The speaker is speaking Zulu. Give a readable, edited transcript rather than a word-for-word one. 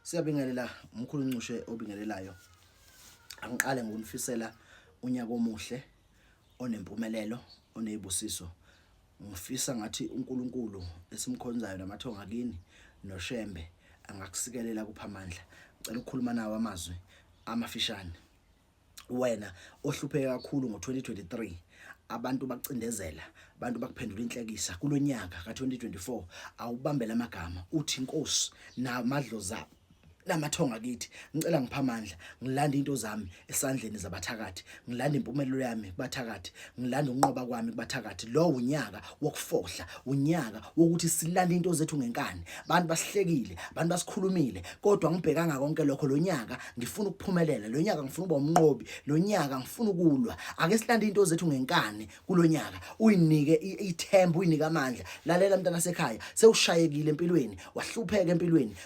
Siyabingelela Mkhulu incushe obingelelayo. Angiqale ngokunifisela unyaka omuhle onempumelelo onezibusiso. Ngifisa ngathi uNkulunkulu esimkhonzayo namathonga kini noShembe angakusikelela kuphamandla. Ngicela ukukhuluma nawe amazwi amafishane. Wena ohlupheke kakhulu ngo2023, abantu bakucindezela, abantu bakuphendula inhlekisa kulonyaka ka2024, awubambela amagama uthi inkosi namadlozi lamathonga kithi. Ngicela ngipha amandla, ngilanda into zami esandleni zabathakathi, ngilanda impumelelo yami kubathakathi, ngilanda unqoba kwami kubathakathi. Lo unyaka wokufohla, unyaka wokuthi silanda into zethu ngenkani. Abantu basihlekile, abantu basikhulumile, kodwa ngibhekanga konke lokho. Lo nyaka ngifuna ukuphumelela, lo nyaka ngifuna ukuba umnqobi, lo nyaka ngifuna ukulwa. Ake silanda into zethu ngenkani kulonyaka, uyinike ithemba, uyinike amandla. Lalela mntana sekhaya, sewushayekile empilweni, wahlupheka empilweni,